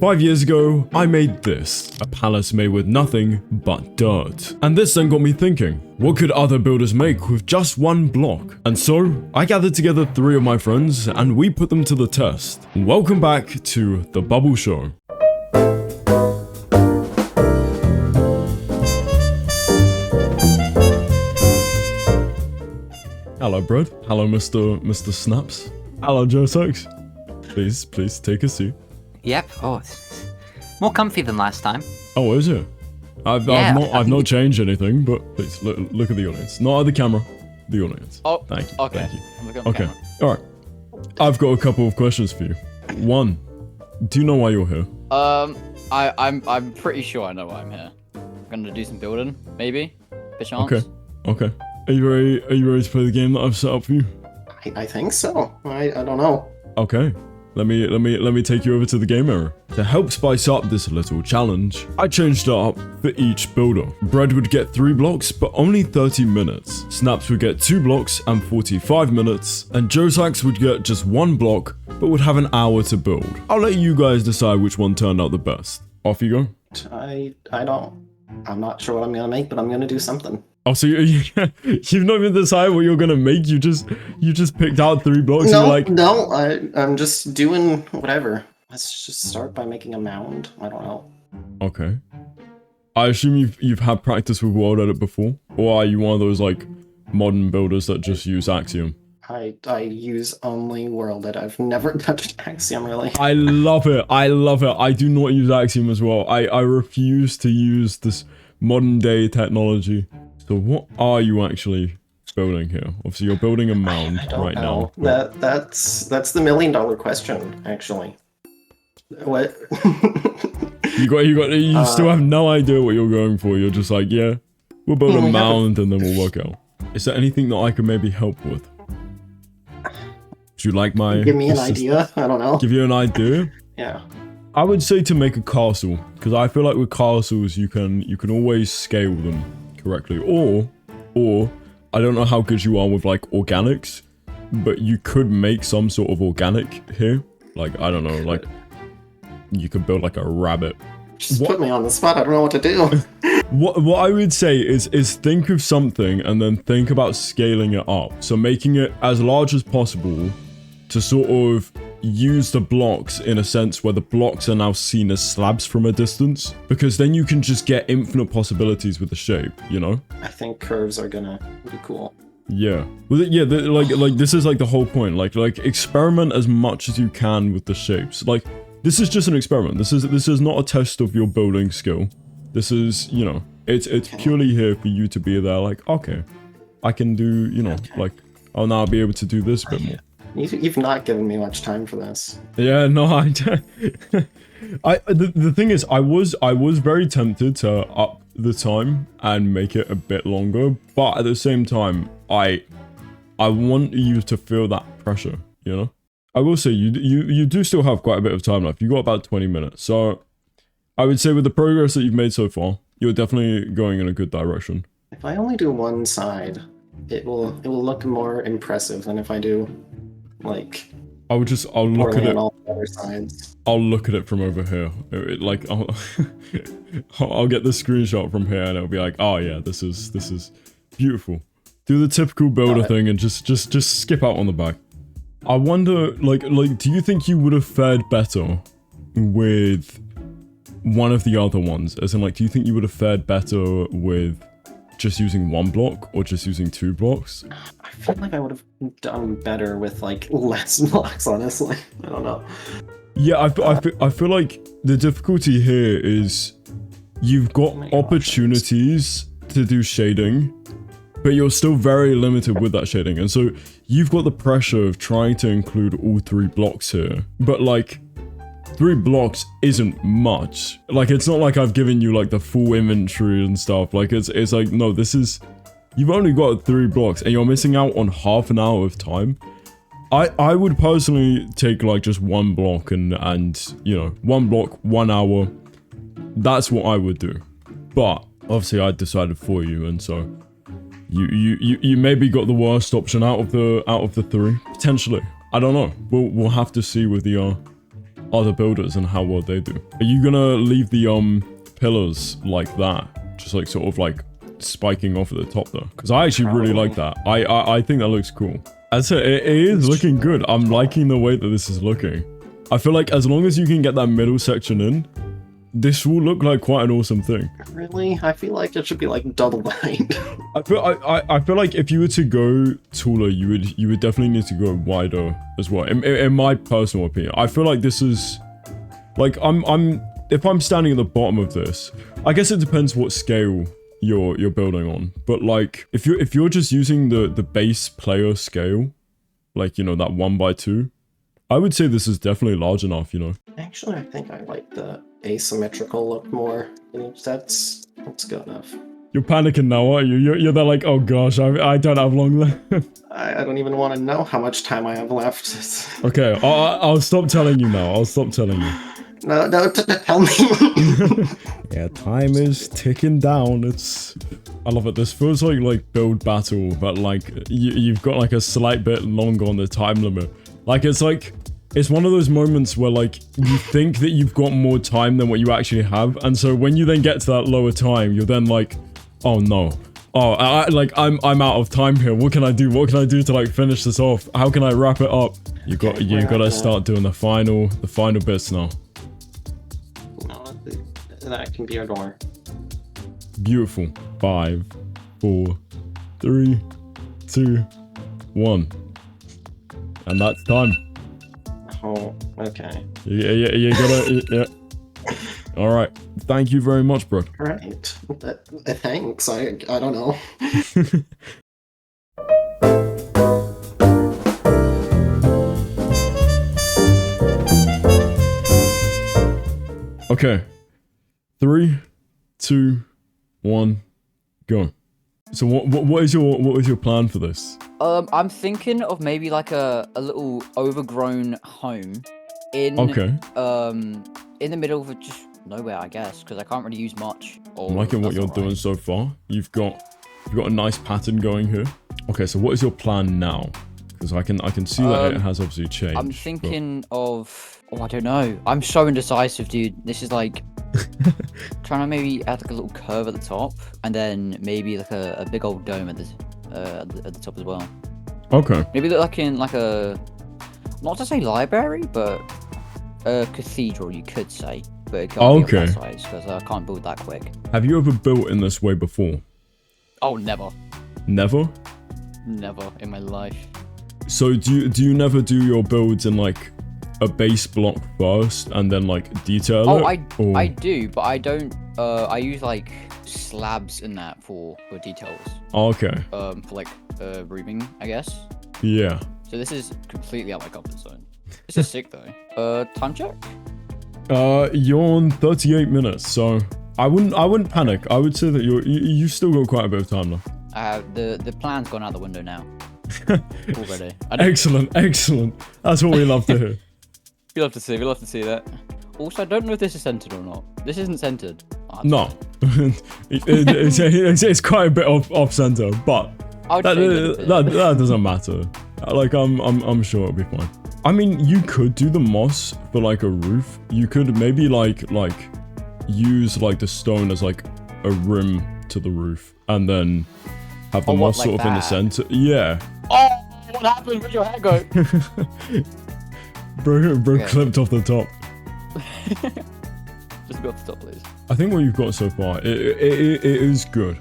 5 years ago, I made this, a palace made with nothing but dirt. And this then got me thinking, what could other builders make with just one block? And so, I gathered together 3 of my friends and we put them to the test. Welcome back to The Bubble Show. Hello, Brad. Hello, Mr. Snaps. Hello, Josex. Please take a seat. Yep. Oh, it's more comfy than last time. Oh, is it? I've not changed anything, but please look at the audience. Not at the camera, the audience. Oh, thank you. okay. Thank you. I'm looking at the Okay. camera. All right. I've got a couple of questions for you. 1, do you know why you're here? I'm pretty sure I know why I'm here. I'm gonna do some building, maybe. Perchance. Okay. Are you ready to play the game that I've set up for you? I think so. I don't know. Okay. Let me take you over to the game area. To help spice up this little challenge, I changed it up for each builder. Bread would get 3 blocks, but only 30 minutes. Snaps would get 2 blocks and 45 minutes. And Josax would get just 1 block, but would have an hour to build. I'll let you guys decide which one turned out the best. Off you go. I'm not sure what I'm gonna make, but I'm gonna do something. Oh, so you've not even decided what you're gonna make. You just picked out 3 blocks. No, and you're like, I'm just doing whatever. Let's just start by making a mound. I don't know. Okay. I assume you've had practice with World Edit before, or are you one of those like modern builders that just use Axiom? I use only World Edit. I've never touched Axiom really. I love it. I do not use Axiom as well. I refuse to use this modern day technology. So what are you actually building here? Obviously, you're building a mound I don't right know. now. That's the $1 million question, actually. What? You still have no idea what you're going for. You're just like, yeah, we'll build a mound and then we'll work out. Is there anything that I can maybe help with? Do you like my... Give me an idea? I don't know. Give you an idea? Yeah. I would say to make a castle, because I feel like with castles you can always scale them correctly. Or I don't know how good you are with like organics, but you could make some sort of organic here. Like, I don't know, like you could build like a rabbit. Just put me on the spot. I don't know what to do. What I would say is think of something and then think about scaling it up. So making it as large as possible to sort of use the blocks in a sense where the blocks are now seen as slabs from a distance, because then you can just get infinite possibilities with the shape, you know? I think curves are gonna be cool. Yeah. Like this is like the whole point. Like experiment as much as you can with the shapes. Like this is just an experiment. This is not a test of your building skill. This is, you know, it's purely here for you to be there like, okay, I can do, you know, like I'll now be able to do this a bit more. You've not given me much time for this. Yeah, no, the thing is, I was very tempted to up the time and make it a bit longer, but at the same time, I want you to feel that pressure, you know? I will say, you do still have quite a bit of time left. You got about 20 minutes, so I would say with the progress that you've made so far, you're definitely going in a good direction. If I only do one side, it will look more impressive than if I do like I'll look at it. all the other sides. I'll look at it from over here. Like I'll get the screenshot from here, and it'll be like, oh yeah, this is beautiful. Do the typical builder thing and just skip out on the back. I wonder, like, do you think you would have fared better with one of the other ones? As in, like, do you think you would have fared better with just using 1 block or just using 2 blocks? I feel like I would have done better with like less blocks, honestly. I don't know. Yeah, I feel like the difficulty here is you've got opportunities to do shading, but you're still very limited with that shading. And so you've got the pressure of trying to include all 3 blocks here. But like 3 blocks isn't much. Like, it's not like I've given you like the full inventory and stuff. Like it's like, no, you've only got 3 blocks and you're missing out on half an hour of time. I would personally take like just 1 block and you know, 1 block, 1 hour. That's what I would do. But obviously I decided for you, and so you maybe got the worst option out of the 3 potentially. I don't know. We'll have to see with the other builders and how well they do. Are you gonna leave the pillars like that, just like sort of like spiking off at the top though? Because I actually really like that. I think that looks cool. As I said, it is looking good. I'm liking the way that this is looking. I feel like as long as you can get that middle section in, this will look like quite an awesome thing. Really? I feel like it should be like double height. I feel like if you were to go taller, you would definitely need to go wider as well. In my personal opinion, I feel like this is like if I'm standing at the bottom of this, I guess it depends what scale you're building on. But like if you're just using the base player scale, like you know that 1x2, I would say this is definitely large enough. You know. Actually, I think I like the asymmetrical look more. That's good enough. You're panicking now, aren't you? You're there like, oh gosh, I don't have long left. I don't even want to know how much time I have left. Okay, I'll stop telling you now. I'll stop telling you. No, tell me. Yeah, time is ticking down. I love it. This feels like build battle, but like you've got like a slight bit longer on the time limit. Like it's one of those moments where like you think that you've got more time than what you actually have, and so when you then get to that lower time, you're then like, oh no, oh I'm out of time here. What can I do? What can I do to like finish this off? How can I wrap it up? You gotta start doing the final bits now. No, that can be our door. Beautiful. 5, 4, 3, 2, 1, and that's time. Oh, okay. You gotta. Yeah. All right. Thank you very much, bro. Right. Thanks. I don't know. Okay. 3, 2, 1, go. So what is your plan for this? I'm thinking of maybe like a little overgrown home in in the middle of just nowhere, I guess, because I can't really use much. I'm liking what you're doing so far. You've got a nice pattern going here. Okay, so what is your plan now? Because I can see that it has obviously changed. I'm thinking of I don't know. I'm so indecisive, dude. This is like trying to maybe add like a little curve at the top, and then maybe like a big old dome at the top as well. Okay. Maybe look like in like a, not to say library, but a cathedral, you could say. But it can't be of that size because I can't build that quick. Have you ever built in this way before? Oh, never. Never? Never in my life. So do you never do your builds in like a base block first and then like detail it? I do, but I don't. I use like slabs in that for details. Okay. For like roofing, I guess. Yeah. So this is completely out my comfort zone. This is sick though. Time check. You're on 38 minutes, so I wouldn't panic. I would say that you still got quite a bit of time left. The plan's gone out the window now. Already. Excellent. That's what we love to hear. We love to see that. Also, I don't know if this is centered or not. This isn't centered. No. it's quite a bit off center, but that doesn't matter. Like I'm sure it'll be fine. I mean, you could do the moss for like a roof. You could maybe like use like the stone as like a rim to the roof, and then have the moss sort of in the center. Yeah. Oh, what happened? Where'd your hair go? Bro clipped off the top. Just go off the top, please. I think what you've got so far, it is good.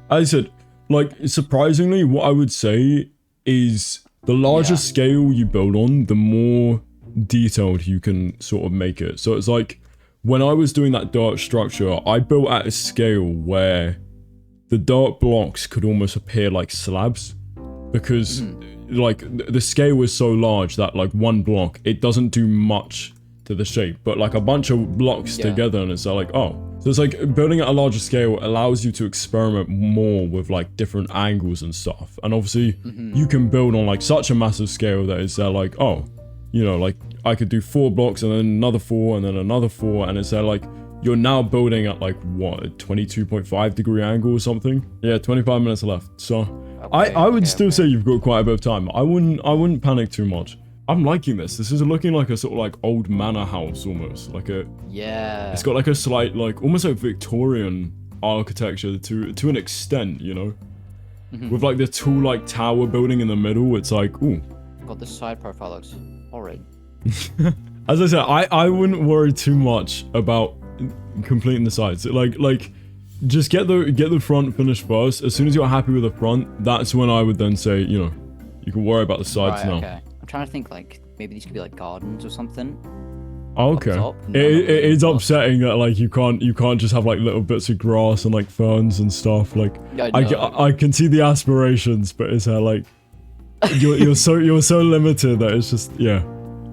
As I said, like, surprisingly, what I would say is the larger scale you build on, the more detailed you can sort of make it. So it's like, when I was doing that dirt structure, I built at a scale where the dirt blocks could almost appear like slabs, because like the scale was so large that like one block, it doesn't do much to the shape, but like a bunch of blocks together, and it's like, oh. So it's like building at a larger scale allows you to experiment more with like different angles and stuff. And obviously you can build on like such a massive scale that it's like, oh, you know, like I could do 4 blocks and then another 4 and then another 4, and it's like you're now building at like what, a 22.5 degree angle or something. Yeah, 25 minutes left. So I would still say you've got quite a bit of time. I wouldn't panic too much. I'm liking this. This is looking like a sort of like old manor house almost. Like a, Yeah. it's got like a slight like almost like Victorian architecture to an extent, you know, with like the two like tower building in the middle. It's like, ooh. God, this side profile looks horrid. As I said, I wouldn't worry too much about completing the sides. Like just get the front finished first. As soon as you're happy with the front, that's when I would then say, you know, you can worry about the sides Right, now. okay. I'm trying to think like maybe these could be like gardens or something. Oh, okay. top. It's upsetting that like you can't just have like little bits of grass and like ferns and stuff. Like Yeah, I know. I can see the aspirations, but it's like you're so limited that it's just, yeah.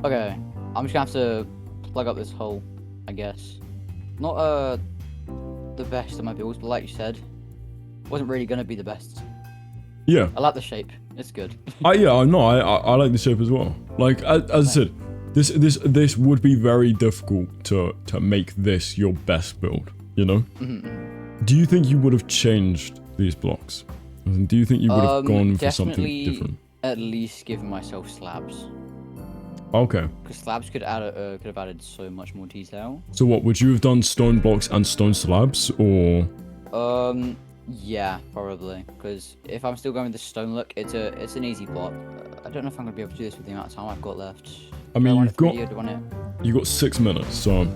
Okay, I'm just gonna have to plug up this hole, I guess. Not the best of my builds, but like you said, wasn't really gonna be the best. Yeah. I like the shape. It's good. I like the shape as well. Like as I said, this would be very difficult to make this your best build, you know? Do you think you would have changed these blocks? As in, do you think you would have gone for something Definitely different? At least giving myself slabs, Okay. because slabs could have added so much more detail. So what, would you have done stone blocks and stone slabs, or? Yeah, probably. Because if I'm still going with the stone look, it's an easy block. I don't know if I'm gonna be able to do this with the amount of time I've got left. I mean, you've got You want it? you got 6 minutes, so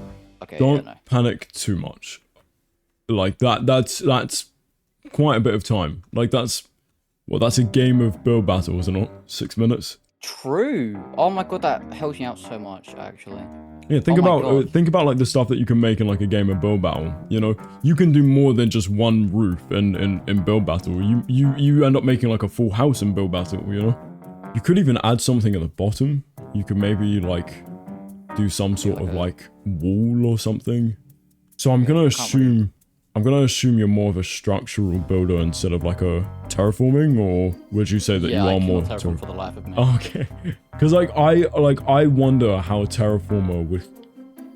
Okay. don't Yeah, no. panic too much. Like that's quite a bit of time. Like that's a game of build battle, isn't it? 6 minutes. True. Oh my god, that helps me out so much, actually. Yeah, Oh my God. think about like the stuff that you can make in like a game of build battle. You know, you can do more than just one roof in build battle. You end up making like a full house in build battle. You know, you could even add something at the bottom. You could maybe like do some sort of like wall or something. So I'm gonna assume you're more of a structural builder instead of like a terraforming, or would you say that Yeah, you I are more cannot terraform for the life of me. Okay, because I wonder how Terraformer would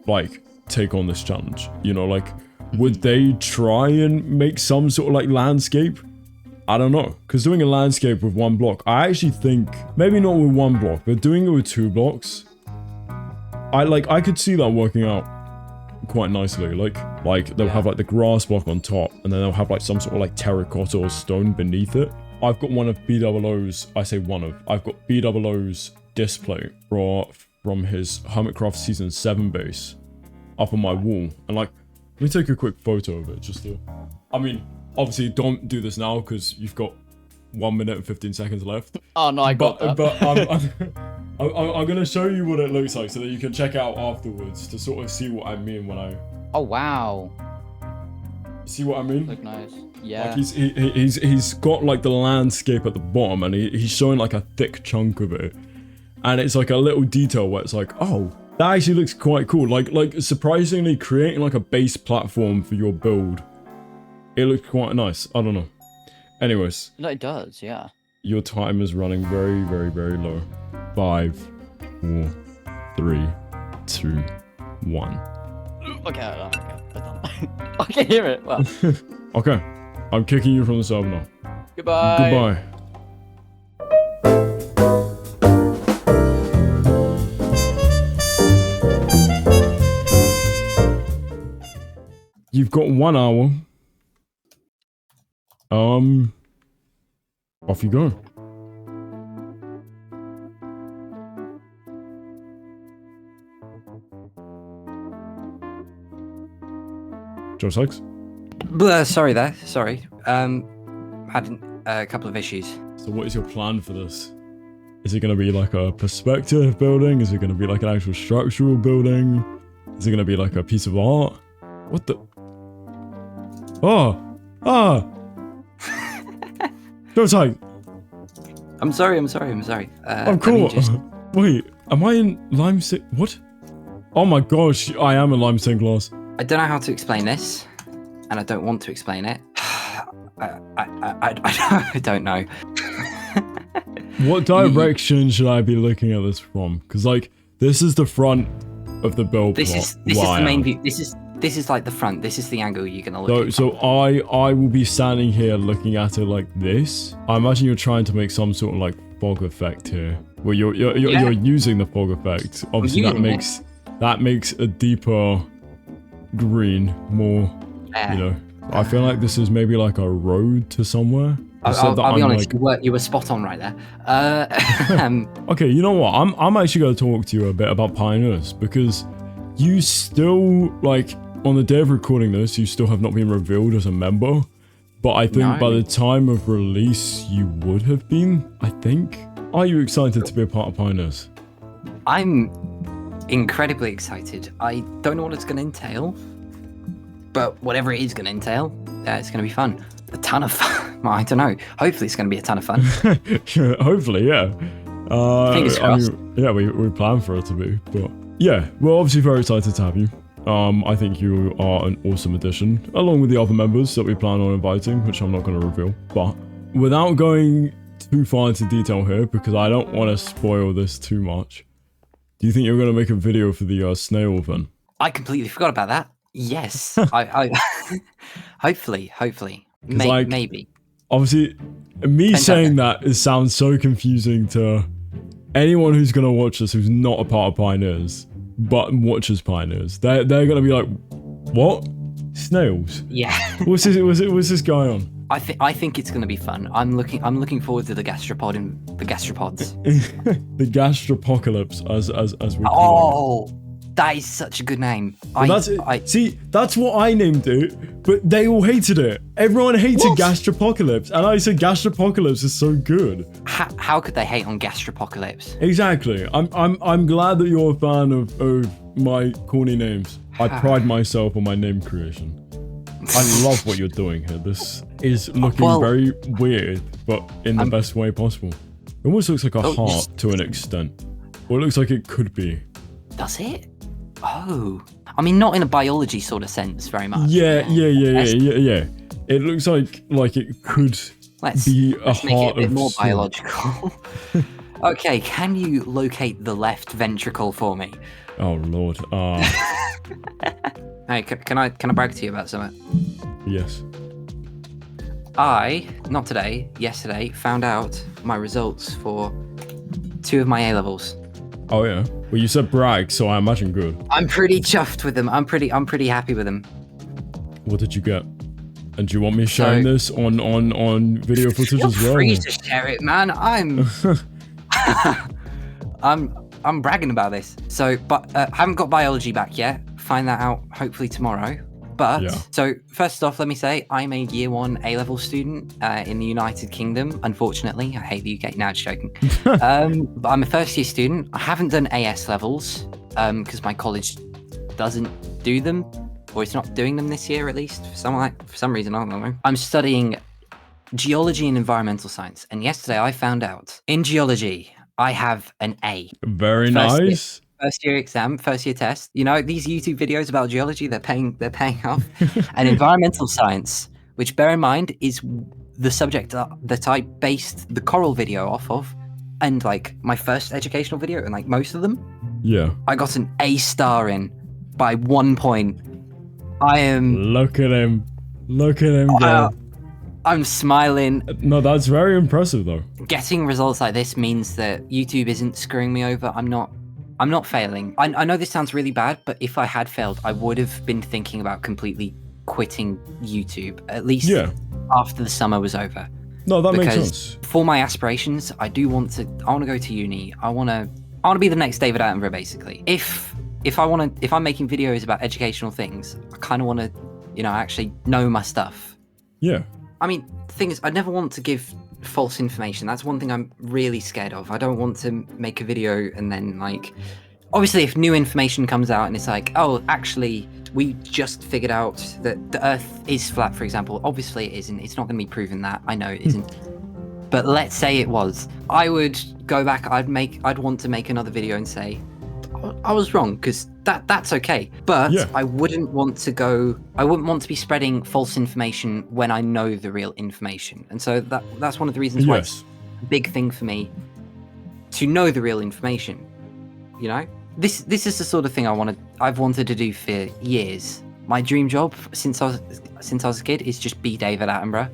like take on this challenge. You know, like would they try and make some sort of like landscape? I don't know, because doing a landscape with one block, I actually think maybe not with one block, but doing it with 2 blocks, I could see that working out quite nicely. Like they'll have like the grass block on top, and then they'll have like some sort of like terracotta or stone beneath it. I've got one of BOO's, I've got BOO's display from his Hermitcraft Season 7 base up on my wall. And like, let me take a quick photo of it just to, I mean, obviously don't do this now because you've got 1 minute and 15 seconds left. Oh no, I got that. But I'm going to show you what it looks like so that you can check out afterwards to sort of see what I mean when I... Oh wow. See what I mean? Look nice. Yeah. Like he's got like the landscape at the bottom, and he's showing like a thick chunk of it, and it's like a little detail where it's like, oh, that actually looks quite cool. Like surprisingly, creating like a base platform for your build, it looks quite nice. I don't know. Anyways, No, it does. Yeah. your time is running very, very, very low. 5, 4, 3, 2, 1. Okay. I can hear it. Well, Okay, I'm kicking you from the server now. goodbye. Goodbye. You've got 1 hour. Off you go. Joe Sykes? Sorry there. Sorry. Had a couple of issues. So what is your plan for this? Is it going to be like a perspective building? Is it going to be like an actual structural building? Is it going to be like a piece of art? What the? Oh! Ah! Joe Sykes! I'm sorry. I'm let me cool. just- Wait, am I in lime what? Oh my gosh, I am in limestone glass. I don't know how to explain this, and I don't want to explain it. I don't know. What direction should I be looking at this from? Because like, this is the front of the build This plot is the where I main am. view. This is like the front. This is the angle you're gonna look. So I will be standing here looking at it like this. I imagine you're trying to make some sort of like fog effect here. Well, you're using the fog effect. Obviously, using that makes a deeper green more. You know, I feel like this is maybe like a road to somewhere. I'll be honest, you were spot on right there. Okay, you know what? I'm actually going to talk to you a bit about Pioneers because you still, like, on the day of recording this, you still have not been revealed as a member. But I think by the time of release, you would have been, I think. Are you excited to be a part of Pioneers? I'm incredibly excited. I don't know what it's going to entail, but whatever it is going to entail, it's going to be fun. A ton of fun. Well, I don't know. Hopefully it's going to be a ton of fun. Hopefully, yeah. Fingers crossed. Yeah, we plan for it to be, but yeah, we're obviously very excited to have you. I think you are an awesome addition, along with the other members that we plan on inviting, which I'm not going to reveal. But without going too far into detail here, because I don't want to spoil this too much, do you think you're going to make a video for the snail event? I completely forgot about that. Yes. I hopefully. Maybe. Obviously, me saying that sounds so confusing to anyone who's going to watch this who's not a part of Pioneers, but watches Pioneers. They're going to be like, what? Snails? Yeah. What's this guy on? I think it's going to be fun. I'm looking forward to the gastropods. The gastropocalypse, as we call it. That is such a good name. Well, see, that's what I named it, but they all hated it. Everyone hated Gastropocalypse, and I said Gastropocalypse is so good. How could they hate on Gastropocalypse? Exactly. I'm glad that you're a fan of my corny names. I pride myself on my name creation. I love what you're doing here. This is looking very weird, but in the best way possible. It almost looks like a heart to an extent. Or it looks like it could be. Does it? Oh, I mean, not in a biology sort of sense very much. Yeah. It looks like it could be a heart make it a bit of more sort. biological. Okay, can you locate the left ventricle for me? Oh lord. Hey, can I brag to you about something? Yes. Not today, yesterday, found out my results for 2 of my A levels. Oh yeah. Well, you said brag, so I imagine good. I'm pretty chuffed with them. I'm pretty happy with them. What did you get? And do you want me sharing this on video footage as well? You're free to share it, man. I'm bragging about this. So, but haven't got biology back yet. Find that out hopefully tomorrow. But so first off, let me say I'm a year 1 A-level student in the United Kingdom. Unfortunately, I hate the UK. Now it's joking. But I'm a first year student. I haven't done AS levels because my college doesn't do them, or it's not doing them this year at least. For some reason, I don't know. I'm studying geology and environmental science, and yesterday I found out in geology I have an A. Very nice. First year exam, first year test. You know, these YouTube videos about geology, they're paying off. And environmental science, which bear in mind is the subject that I based the coral video off of, and like my first educational video, and like most of them. Yeah. I got an A star in by 1 point. I am. Look at him go. I'm smiling. No, that's very impressive though. Getting results like this means that YouTube isn't screwing me over. I'm not failing. I know this sounds really bad, but if I had failed, I would have been thinking about completely quitting YouTube, at least after the summer was over. No, that makes sense. For my aspirations, I want to go to uni. I want to be the next David Attenborough, basically. If I'm making videos about educational things, I kind of want to, actually know my stuff. Yeah. I mean, the thing is, I never want to give false information. That's one thing I'm really scared of. I don't want to make a video and then obviously if new information comes out and it's like, oh, actually we just figured out that the earth is flat, for example. Obviously it isn't. It's not going to be proven that. I know it isn't. But let's say it was. I would go back. I'd want to make another video and say I was wrong, because that's okay. But I wouldn't want to be spreading false information when I know the real information. And so that's one of the reasons why it's a big thing for me to know the real information. This is the sort of thing I've wanted to do for years. My dream job since I was a kid is just be David Attenborough.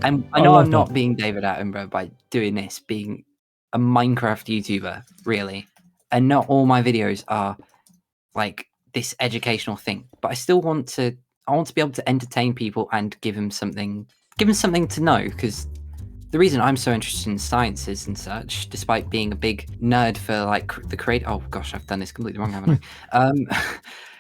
And I know I'm not being David Attenborough by doing this, being a Minecraft YouTuber, really, and not all my videos are like this educational thing. But I still want to. I want to be able to entertain people and give them something to know. Because the reason I'm so interested in sciences and such, despite being a big nerd for like the create. Oh gosh, I've done this completely wrong, haven't I?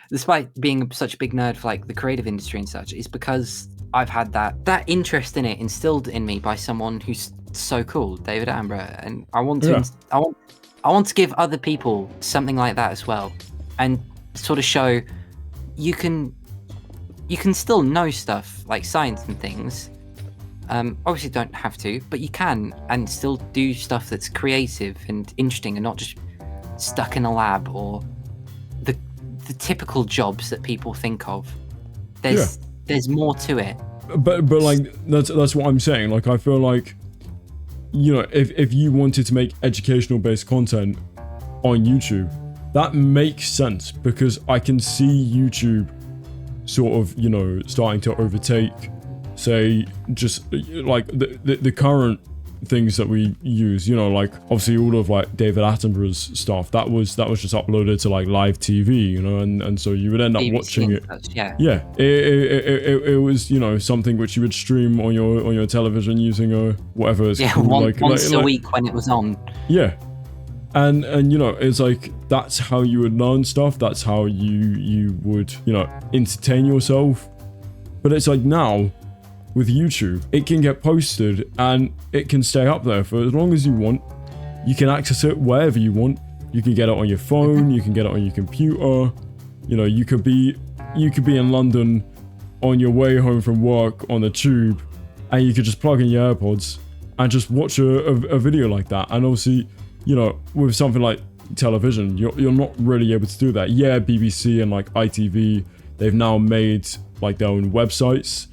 Despite being such a big nerd for like the creative industry and such, is because I've had that interest in it instilled in me by someone who's so cool, David Attenborough, and I want to. Yeah. I want to give other people something like that as well, and sort of show you can still know stuff like science and things. Obviously don't have to, but you can, and still do stuff that's creative and interesting and not just stuck in a lab or the typical jobs that people think of. There's more to it. But like that's what I'm saying. Like I feel like, you know, if you wanted to make educational based content on YouTube, that makes sense, because I can see YouTube sort of, you know, starting to overtake, say, just like the current things that we use, you know, like obviously all of like David Attenborough's stuff that was just uploaded to like live TV, you know, and so you would end up BBC watching it. Such, yeah. It was, you know, something which you would stream on your television using a whatever it's called, once a week when it was on. Yeah. And you know, it's like that's how you would learn stuff, that's how you would, you know, entertain yourself. But it's like now with YouTube, it can get posted and it can stay up there for as long as you want. You can access it wherever you want. You can get it on your phone, you can get it on your computer. You know, you could be in London on your way home from work on the tube, and you could just plug in your AirPods and just watch a video like that. And obviously, you know, with something like television, you're not really able to do that. Yeah, BBC and like ITV, they've now made like their own websites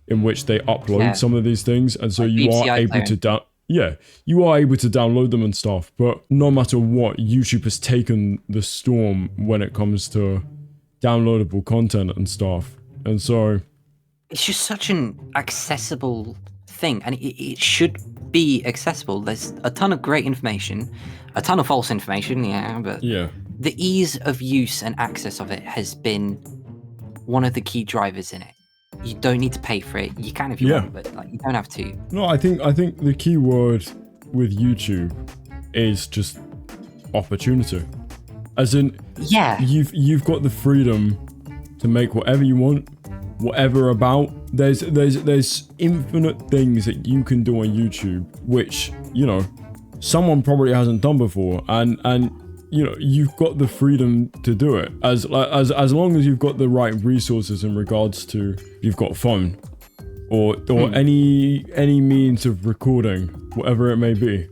in which they upload some of these things, and so like you BBC are able to you are able to download them and stuff. But no matter what, YouTube has taken the storm when it comes to downloadable content and stuff, and so it's just such an accessible thing, and it should be accessible. There's a ton of great information, a ton of false information, but yeah. The ease of use and access of it has been one of the key drivers in it. You don't need to pay for it. You can if you want, but like, you don't have to. No, I think the key word with YouTube is just opportunity. As in, you've got the freedom to make whatever you want, whatever about. There's infinite things that you can do on YouTube, which, you know, someone probably hasn't done before, and you know, you've got the freedom to do it as long as you've got the right resources in regards to, you've got a phone or any means of recording, whatever it may be,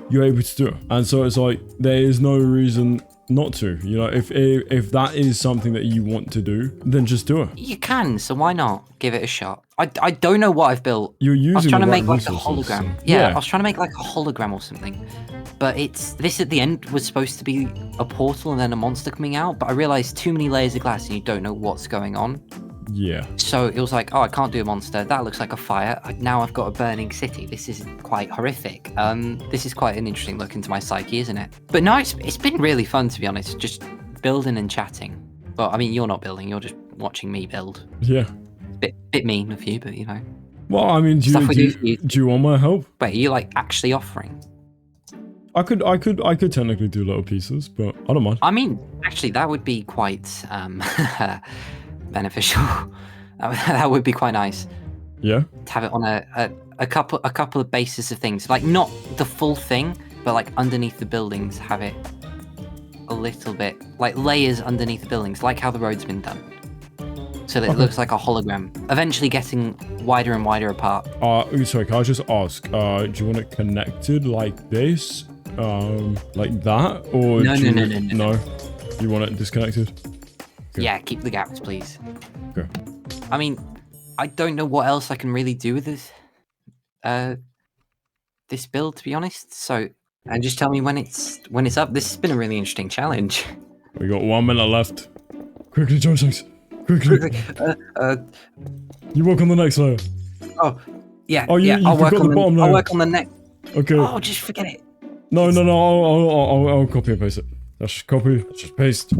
you're able to do it. And so it's like there is no reason not to, you know, if that is something that you want to do, then just do it. You can, so why not give it a shot? I don't know what I've built. You're using I was trying to the make right like a hologram. so- Yeah, I was trying to make like a hologram or something. But this at the end was supposed to be a portal and then a monster coming out, but I realized too many layers of glass and you don't know what's going on. Yeah. So it was like, oh, I can't do a monster. That looks like a fire. Now I've got a burning city. This is quite horrific. This is quite an interesting look into my psyche, isn't it? But no, it's been really fun, to be honest, just building and chatting. Well, I mean, you're not building, you're just watching me build. Yeah. Bit mean of you, but you know. Well, I mean, do you want my help? Wait, are you like actually offering? I could technically do little pieces, but I don't mind. I mean, actually, that would be quite beneficial. That would be quite nice. Yeah. To have it on a couple of bases of things, like not the full thing, but like underneath the buildings, have it a little bit like layers underneath the buildings, like how the road's been done, so that it looks like a hologram. Eventually, getting wider and wider apart. Sorry, can I just ask? Do you want it connected like this? Like that, or No. You want it disconnected? Okay. Yeah, keep the gaps, please. Okay. I mean, I don't know what else I can really do with this, this build, to be honest. So, and just tell me when it's up. This has been a really interesting challenge. We got 1 minute left. Quickly, joysticks. Quickly. You work on the next layer. Oh, yeah. Oh, you I'll work forgot on the bottom layer. I'll work on the next. Okay. Oh, just forget it. No, I'll copy and paste it. Let's just copy, let's just paste.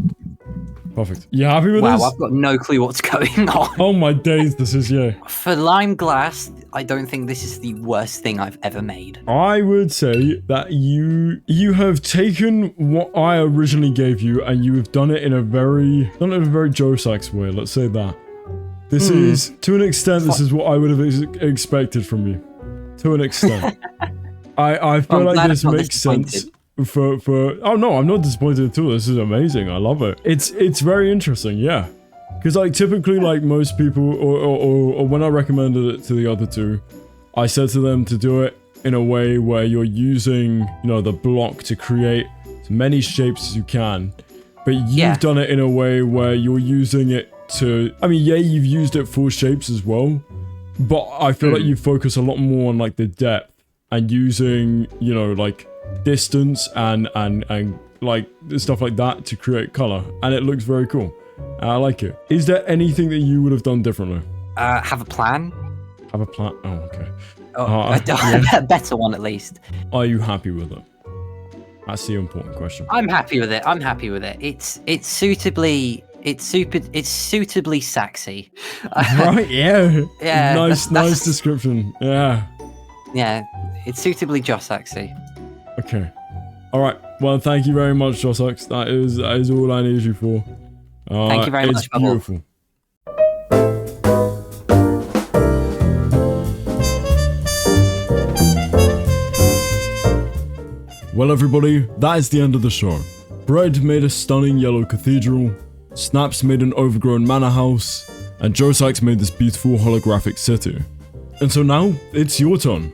Perfect. You happy with Wow, this? I've got no clue what's going on. Oh my days, this is, yeah. For lime glass, I don't think this is the worst thing I've ever made. I would say that you have taken what I originally gave you and you have done it in a very Joe Sachs way, let's say that. This is, to an extent, this is what I would have expected from you. To an extent. I feel I'm like glad this I'm not makes sense. disappointed. Oh no, I'm not disappointed at all. This is amazing. I love it. It's very interesting, yeah. Because like typically like most people or when I recommended it to the other two, I said to them to do it in a way where you're using, you know, the block to create as many shapes as you can. But you've done it in a way where you're using it to, I mean, yeah, you've used it for shapes as well, but I feel like you focus a lot more on like the depth and using, you know, like distance and like stuff like that to create color, and it looks very cool. I like it. Is there anything that you would have done differently? Have a plan? Have a plan? Oh, okay. A better one at least. Are you happy with it? That's the important question. I'm happy with it. I'm happy with it. It's suitably sexy. Right? Yeah. Yeah. Nice that's- description. Yeah. Yeah, it's suitably just sexy. Okay. All right. Well, thank you very much, Josax. That is all I need you for. Thank you very it's much, Bubble. beautiful. Well, everybody, that is the end of the show. Bread made a stunning yellow cathedral, Snaps made an overgrown manor house, and Josax made this beautiful holographic city. And so now, it's your turn.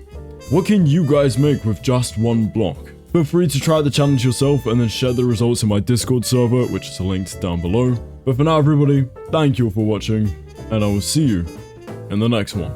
What can you guys make with just one block? Feel free to try the challenge yourself and then share the results in my Discord server, which is linked down below. But for now, everybody, thank you all for watching, and I will see you in the next one.